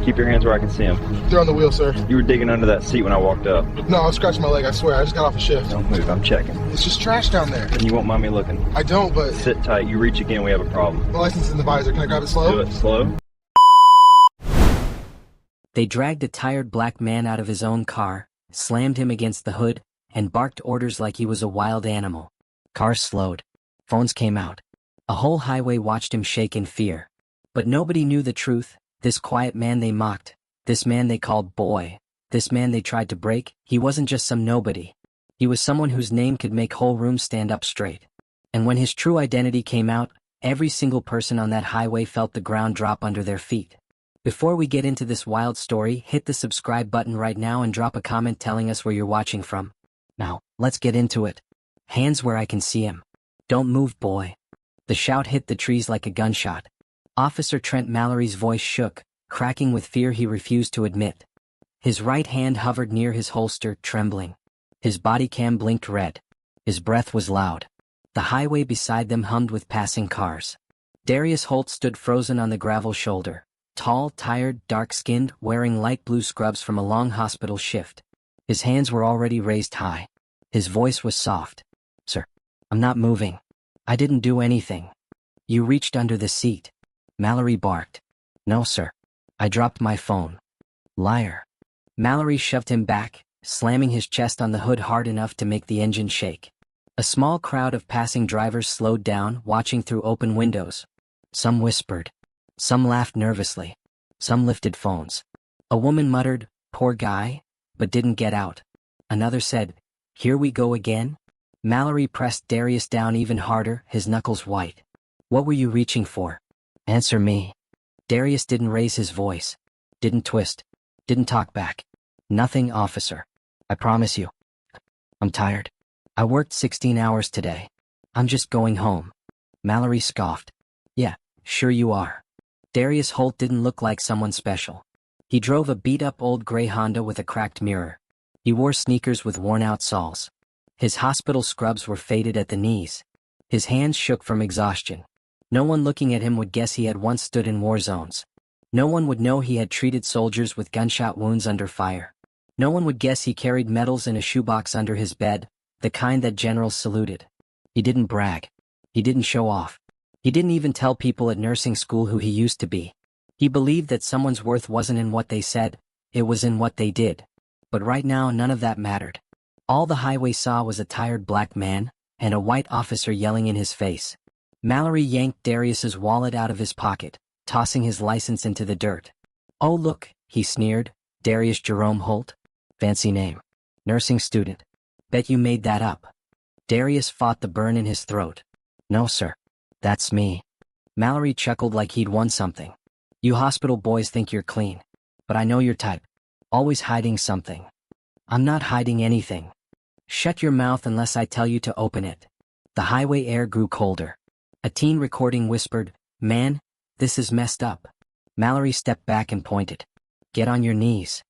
Keep your hands where I can see them. They're on the wheel, sir. You were digging under that seat when I walked up. No, I was scratching my leg, I swear. I just got off a shift. Don't move, I'm checking. It's just trash down there. And you won't mind me looking. I don't, but... Sit tight. You reach again, we have a problem. The license is in the visor. Can I grab it slow? Do it slow. They dragged a tired black man out of his own car, slammed him against the hood, and barked orders like he was a wild animal. Cars slowed. Phones came out. A whole highway watched him shake in fear. But nobody knew the truth. This quiet man they mocked, this man they called boy, this man they tried to break, he wasn't just some nobody. He was someone whose name could make whole rooms stand up straight. And when his true identity came out, every single person on that highway felt the ground drop under their feet. Before we get into this wild story, hit the subscribe button right now and drop a comment telling us where you're watching from. Now, let's get into it. Hands where I can see him. Don't move, boy. The shout hit the trees like a gunshot. Officer Trent Mallory's voice shook, cracking with fear he refused to admit. His right hand hovered near his holster, trembling. His body cam blinked red. His breath was loud. The highway beside them hummed with passing cars. Darius Holt stood frozen on the gravel shoulder. Tall, tired, dark-skinned, wearing light blue scrubs from a long hospital shift. His hands were already raised high. His voice was soft. "Sir, I'm not moving. I didn't do anything." "You reached under the seat." Mallory barked. "No, sir. I dropped my phone." "Liar." Mallory shoved him back, slamming his chest on the hood hard enough to make the engine shake. A small crowd of passing drivers slowed down, watching through open windows. Some whispered. Some laughed nervously. Some lifted phones. A woman muttered, "Poor guy," but didn't get out. Another said, "Here we go again?" Mallory pressed Darius down even harder, his knuckles white. "What were you reaching for? Answer me." Darius didn't raise his voice. Didn't twist. Didn't talk back. "Nothing, officer. I promise you. I'm tired. I worked 16 hours today. I'm just going home." Mallory scoffed. "Yeah, sure you are." Darius Holt didn't look like someone special. He drove a beat-up old gray Honda with a cracked mirror. He wore sneakers with worn-out soles. His hospital scrubs were faded at the knees. His hands shook from exhaustion. No one looking at him would guess he had once stood in war zones. No one would know he had treated soldiers with gunshot wounds under fire. No one would guess he carried medals in a shoebox under his bed, the kind that generals saluted. He didn't brag. He didn't show off. He didn't even tell people at nursing school who he used to be. He believed that someone's worth wasn't in what they said, it was in what they did. But right now none of that mattered. All the highway saw was a tired black man, and a white officer yelling in his face. Mallory yanked Darius's wallet out of his pocket, tossing his license into the dirt. "Oh look," he sneered, "Darius Jerome Holt? Fancy name. Nursing student. Bet you made that up." Darius fought the burn in his throat. "No, sir. That's me." Mallory chuckled like he'd won something. "You hospital boys think you're clean. But I know your type. Always hiding something." "I'm not hiding anything." "Shut your mouth unless I tell you to open it." The highway air grew colder. A teen recording whispered, "Man, this is messed up." Mallory stepped back and pointed. "Get on your knees."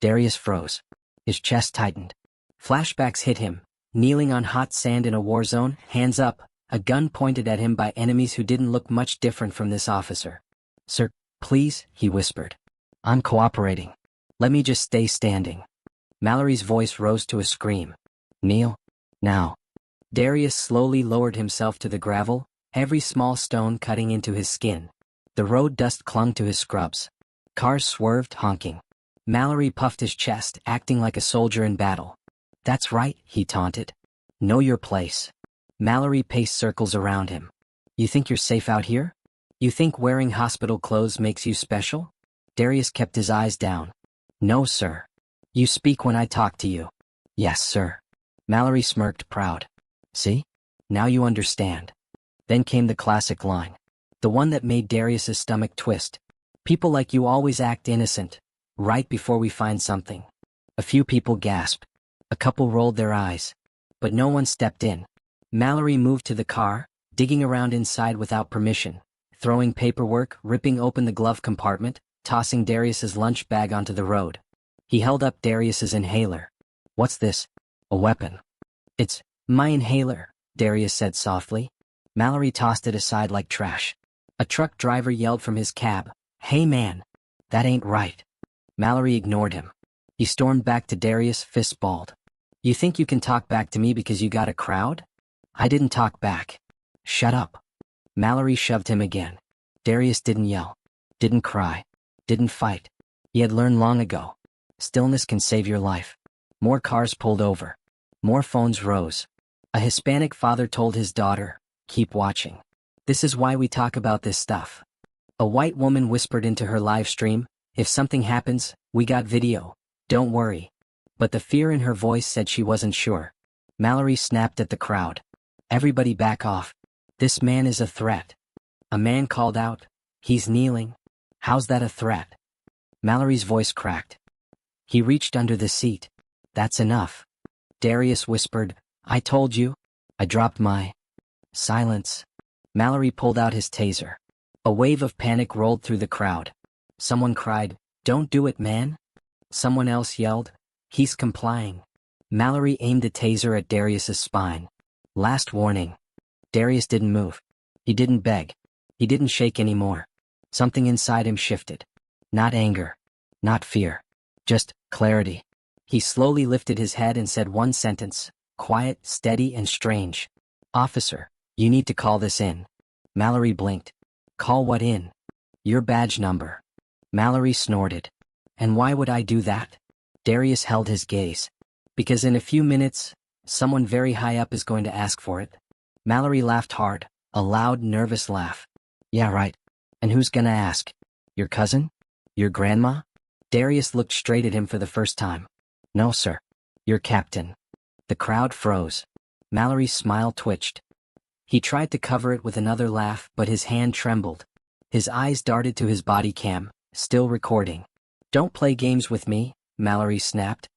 Darius froze. His chest tightened. Flashbacks hit him, kneeling on hot sand in a war zone, hands up, a gun pointed at him by enemies who didn't look much different from this officer. "Sir, please," he whispered. "I'm cooperating. Let me just stay standing." Mallory's voice rose to a scream. "Kneel. Now." Darius slowly lowered himself to the gravel, every small stone cutting into his skin. The road dust clung to his scrubs. Cars swerved, honking. Mallory puffed his chest, acting like a soldier in battle. "That's right," he taunted. "Know your place." Mallory paced circles around him. "You think you're safe out here? You think wearing hospital clothes makes you special?" Darius kept his eyes down. "No, sir. You speak when I talk to you." "Yes, sir." Mallory smirked, proud. "See? Now you understand." Then came the classic line. The one that made Darius's stomach twist. "People like you always act innocent, right before we find something." A few people gasped. A couple rolled their eyes. But no one stepped in. Mallory moved to the car, digging around inside without permission, throwing paperwork, ripping open the glove compartment, tossing Darius's lunch bag onto the road. He held up Darius's inhaler. "What's this?" "A weapon." "It's my inhaler," Darius said softly. Mallory tossed it aside like trash. A truck driver yelled from his cab, "Hey man, That ain't right. Mallory ignored him. He stormed back to Darius, fist balled. You think you can talk back to me because you got a crowd? I didn't talk back. Shut up. Mallory shoved him again. Darius didn't yell, didn't cry, didn't fight. He had learned long ago. Stillness can save your life. More cars pulled over. More phones rose. A Hispanic father told his daughter, keep watching. This is why we talk about this stuff. A white woman whispered into her live stream, if something happens, we got video. Don't worry. But the fear in her voice said she wasn't sure. Mallory snapped at the crowd. Everybody back off. This man is a threat. A man called out, he's kneeling. How's that a threat? Mallory's voice cracked. He reached under the seat. That's enough. Darius whispered, I told you. I dropped my... Silence. Mallory pulled out his taser. A wave of panic rolled through the crowd. Someone cried, don't do it, man. Someone else yelled, he's complying. Mallory aimed the taser at Darius's spine. Last warning. Darius didn't move. He didn't beg. He didn't shake anymore. Something inside him shifted. Not anger. Not fear. Just clarity. He slowly lifted his head and said one sentence, quiet, steady, and strange. Officer, you need to call this in. Mallory blinked. Call what in? Your badge number. Mallory snorted. And why would I do that? Darius held his gaze. Because in a few minutes, someone very high up is going to ask for it. Mallory laughed hard, a loud, nervous laugh. Yeah, right. And who's gonna ask? Your cousin? Your grandma? Darius looked straight at him for the first time. No, sir. Your captain. The crowd froze. Mallory's smile twitched. He tried to cover it with another laugh, but his hand trembled. His eyes darted to his body cam, still recording. Don't play games with me, Mallory snapped.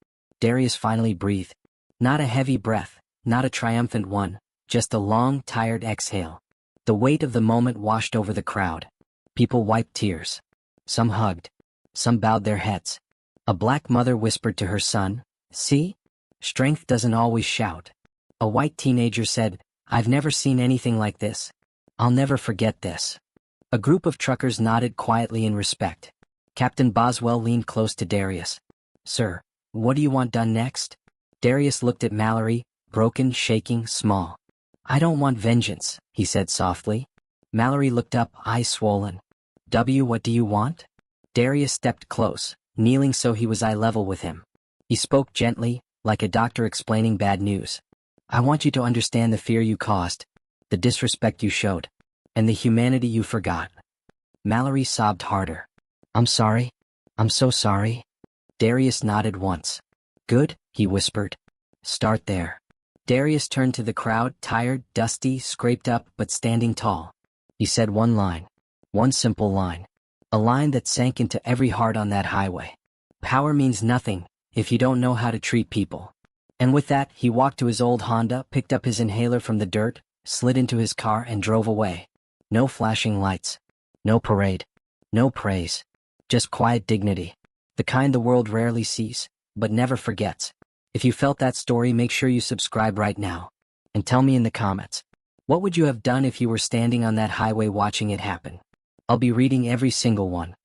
Darius finally breathed. Not a heavy breath, not a triumphant one, just a long, tired exhale. The weight of the moment washed over the crowd. People wiped tears. Some hugged. Some bowed their heads. A black mother whispered to her son, see? Strength doesn't always shout. A white teenager said, I've never seen anything like this. I'll never forget this. A group of truckers nodded quietly in respect. Captain Boswell leaned close to Darius. Sir, what do you want done next? Darius looked at Mallory, broken, shaking, small. I don't want vengeance, he said softly. Mallory looked up, eyes swollen. What do you want? Darius stepped close, kneeling so he was eye level with him. He spoke gently, like a doctor explaining bad news. I want you to understand the fear you caused, the disrespect you showed, and the humanity you forgot. Mallory sobbed harder. I'm sorry. I'm so sorry. Darius nodded once. Good, he whispered. Start there. Darius turned to the crowd, tired, dusty, scraped up, but standing tall. He said one line. One simple line. A line that sank into every heart on that highway. Power means nothing if you don't know how to treat people. And with that, he walked to his old Honda, picked up his inhaler from the dirt, slid into his car, and drove away. No flashing lights. No parade. No praise. Just quiet dignity. The kind the world rarely sees, but never forgets. If you felt that story, make sure you subscribe right now. And tell me in the comments, what would you have done if you were standing on that highway watching it happen? I'll be reading every single one.